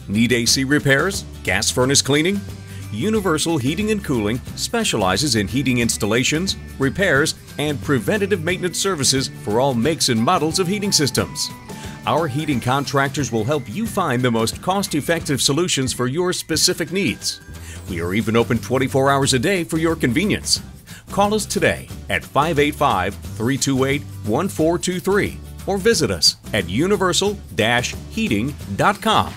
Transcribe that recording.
Need AC repairs? Gas furnace cleaning? Universal Heating and Cooling specializes in heating installations, repairs, and preventative maintenance services for all makes and models of heating systems. Our heating contractors will help you find the most cost-effective solutions for your specific needs. We are even open 24 hours a day for your convenience. Call us today at 585-328-1423 or visit us at universal-heating.com.